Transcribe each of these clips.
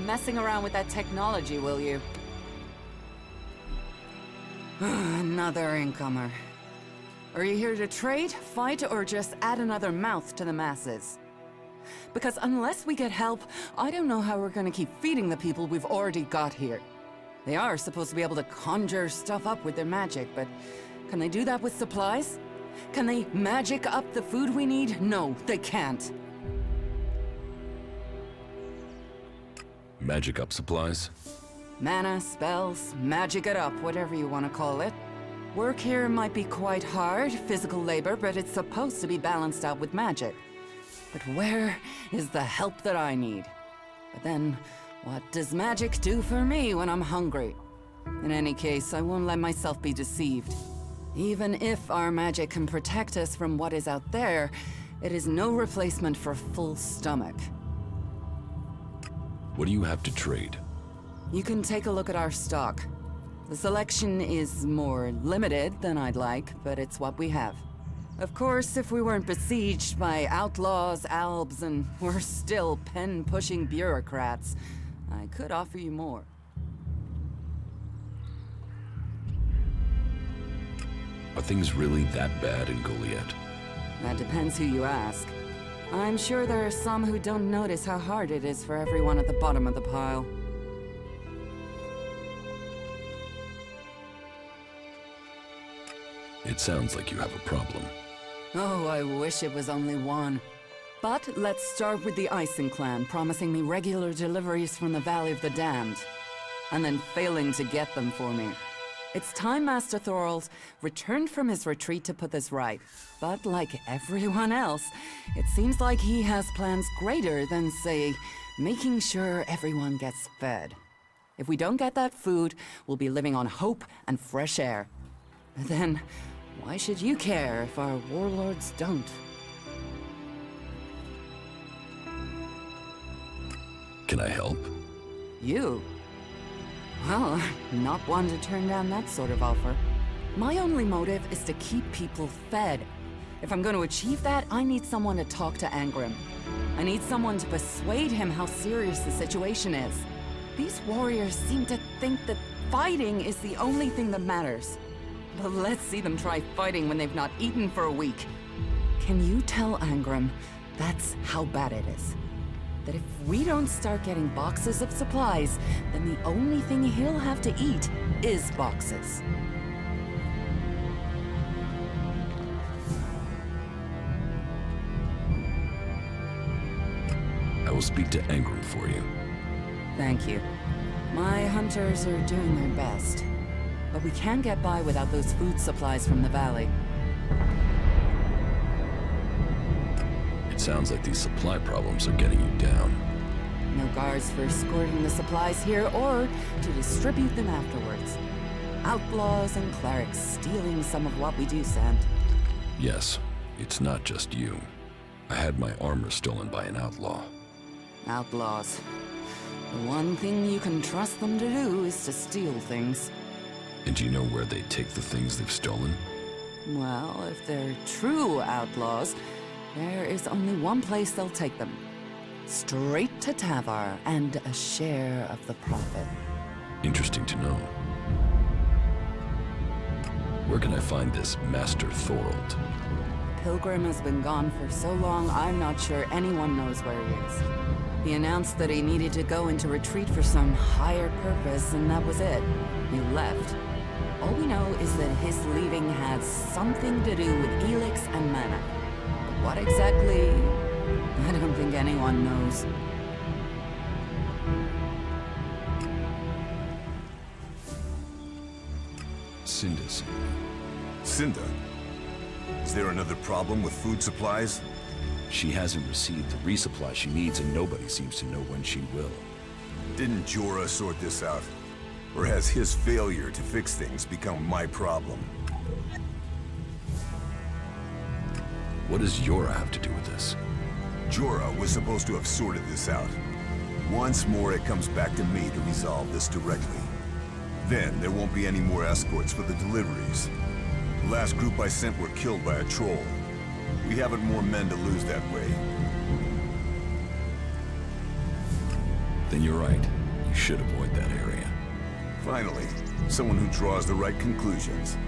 messing around with that technology, will you? Another incomer. Are you here to trade, fight, or just add another mouth to the masses? Because unless we get help, I don't know how we're gonna keep feeding the people we've already got here. They are supposed to be able to conjure stuff up with their magic, but can they do that with supplies? Can they magic up the food we need? No, they can't. Magic up supplies? Mana, spells, magic it up, whatever you want to call it. Work here might be quite hard, physical labor, but it's supposed to be balanced out with magic. But where is the help that I need? But then, what does magic do for me when I'm hungry? In any case, I won't let myself be deceived. Even if our magic can protect us from what is out there, it is no replacement for a full stomach. What do you have to trade? You can take a look at our stock. The selection is more limited than I'd like, but it's what we have. Of course, if we weren't besieged by outlaws, albs, and we're still pen-pushing bureaucrats, I could offer you more. Are things really that bad in Goliath? That depends who you ask. I'm sure there are some who don't notice how hard it is for everyone at the bottom of the pile. It sounds like you have a problem. Oh, I wish it was only one. But let's start with the Ison clan, promising me regular deliveries from the Valley of the Damned, and then failing to get them for me. It's time Master Thorald returned from his retreat to put this right. But like everyone else, it seems like he has plans greater than, say, making sure everyone gets fed. If we don't get that food, we'll be living on hope and fresh air. Then, why should you care if our warlords don't? Can I help? You? Well, I'm not one to turn down that sort of offer. My only motive is to keep people fed. If I'm going to achieve that, I need someone to talk to Angrim. I need someone to persuade him how serious the situation is. These warriors seem to think that fighting is the only thing that matters. But let's see them try fighting when they've not eaten for a week. Can you tell Angrim that's how bad it is? That if we don't start getting boxes of supplies, then the only thing he'll have to eat is boxes. I will speak to Angrim for you. Thank you. My hunters are doing their best. But we can get by without those food supplies from the valley. It sounds like these supply problems are getting you down. No guards for escorting the supplies here or to distribute them afterwards. Outlaws and clerics stealing some of what we do send. Yes, it's not just you. I had my armor stolen by an outlaw. Outlaws. The one thing you can trust them to do is to steal things. And do you know where they take the things they've stolen? Well, if they're true outlaws, there is only one place they'll take them. Straight to Tavar and a share of the profit. Interesting to know. Where can I find this Master Thorald? Pilgrim has been gone for so long, I'm not sure anyone knows where he is. He announced that he needed to go into retreat for some higher purpose, and that was it. He left. All we know is that his leaving had something to do with Elix and Mana. But what exactly? I don't think anyone knows. Cinda's. Cinda? Is there another problem with food supplies? She hasn't received the resupply she needs, and nobody seems to know when she will. Didn't Jorah sort this out? Or has his failure to fix things become my problem? What does Jorah have to do with this? Jorah was supposed to have sorted this out. Once more, it comes back to me to resolve this directly. Then, there won't be any more escorts for the deliveries. The last group I sent were killed by a troll. We haven't more men to lose that way. Then you're right. We should avoid that area. Finally, someone who draws the right conclusions.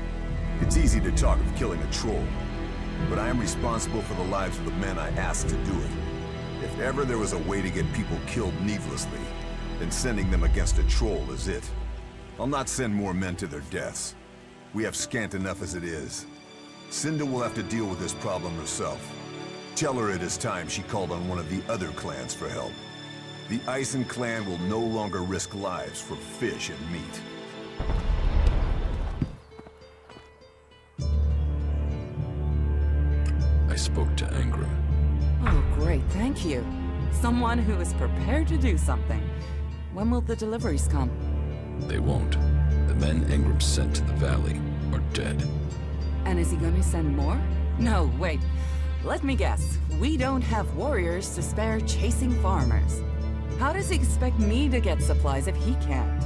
It's easy to talk of killing a troll, but I am responsible for the lives of the men I asked to do it. If ever there was a way to get people killed needlessly, then sending them against a troll is it. I'll not send more men to their deaths. We have scant enough as it is. Cinda will have to deal with this problem herself. Tell her it is time she called on one of the other clans for help. The Eisen clan will no longer risk lives for fish and meat. I spoke to Angram. Oh, great, thank you. Someone who is prepared to do something. When will the deliveries come? They won't. The men Angram sent to the valley are dead. And is he going to send more? No, wait. Let me guess. We don't have warriors to spare chasing farmers. How does he expect me to get supplies if he can't?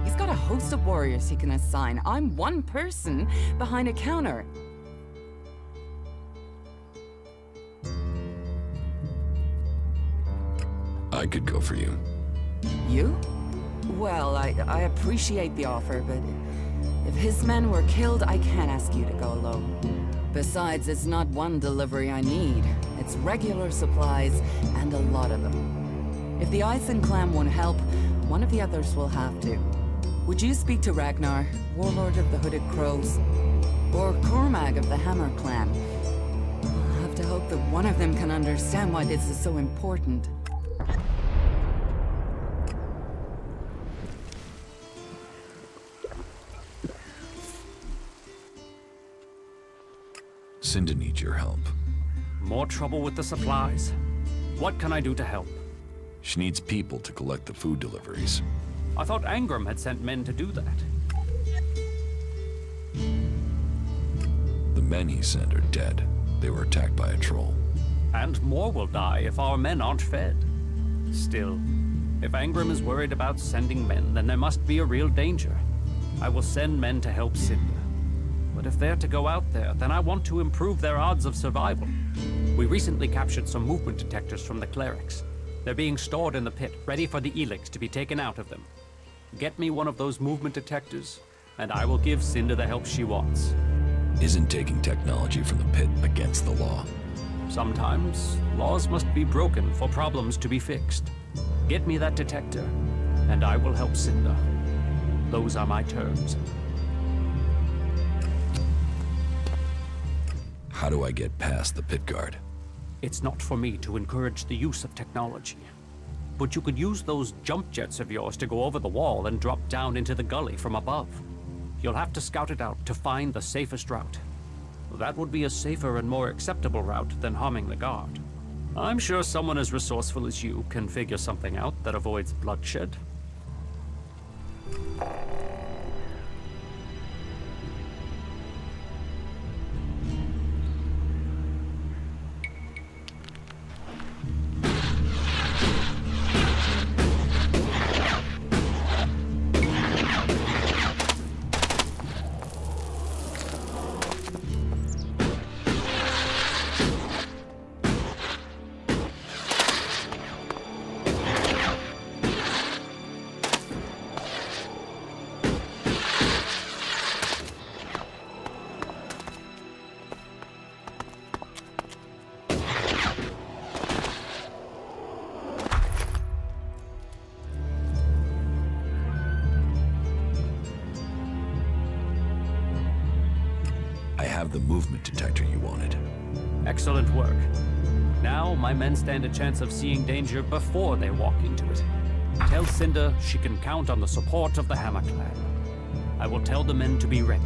He's got a host of warriors he can assign. I'm one person behind a counter. I could go for you. You? Well, I appreciate the offer, but if his men were killed, I can't ask you to go alone. Besides, it's not one delivery I need. It's regular supplies, and a lot of them. If the Eisen clan won't help, one of the others will have to. Would you speak to Ragnar, warlord of the Hooded Crows? Or Cormag of the Hammer clan? I'll have to hope that one of them can understand why this is so important. Cinda needs your help. More trouble with the supplies? What can I do to help? She needs people to collect the food deliveries. I thought Angram had sent men to do that. The men he sent are dead. They were attacked by a troll. And more will die if our men aren't fed. Still, if Angram is worried about sending men, then there must be a real danger. I will send men to help Cinda. But if they're to go out there, then I want to improve their odds of survival. We recently captured some movement detectors from the clerics. They're being stored in the pit, ready for the Elix to be taken out of them. Get me one of those movement detectors, and I will give Cinda the help she wants. Isn't taking technology from the pit against the law? Sometimes, laws must be broken for problems to be fixed. Get me that detector, and I will help Cinda. Those are my terms. How do I get past the pit guard? It's not for me to encourage the use of technology. But you could use those jump jets of yours to go over the wall and drop down into the gully from above. You'll have to scout it out to find the safest route. That would be a safer and more acceptable route than harming the guard. I'm sure someone as resourceful as you can figure something out that avoids bloodshed. I have the movement detector you wanted. Excellent work. Now, my men stand a chance of seeing danger before they walk into it. Tell Cinda she can count on the support of the Hammer Clan. I will tell the men to be ready.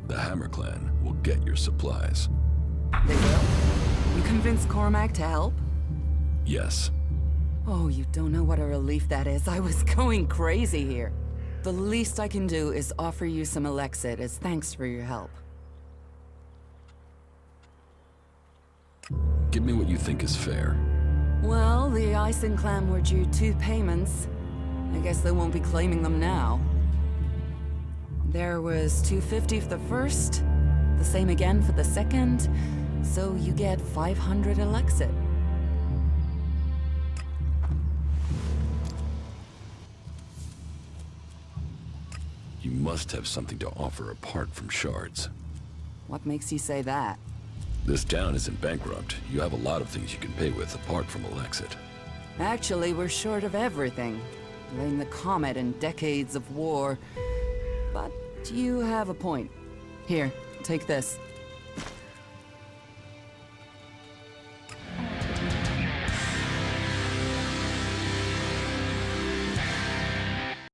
The Hammer Clan will get your supplies. They will? You convinced Cormac to help? Yes. Oh, you don't know what a relief that is. I was going crazy here. The least I can do is offer you some Alexit as thanks for your help. Give me what you think is fair. Well, the Eisen clan were due 2 payments. I guess they won't be claiming them now. There was 250 for the first, The same again for the second, so you get 500 Alexit. You must have something to offer apart from shards. What makes you say that? This town isn't bankrupt. You have a lot of things you can pay with apart from Alexit. Actually, we're short of everything. Blame the comet and decades of war. But you have a point. Here, take this.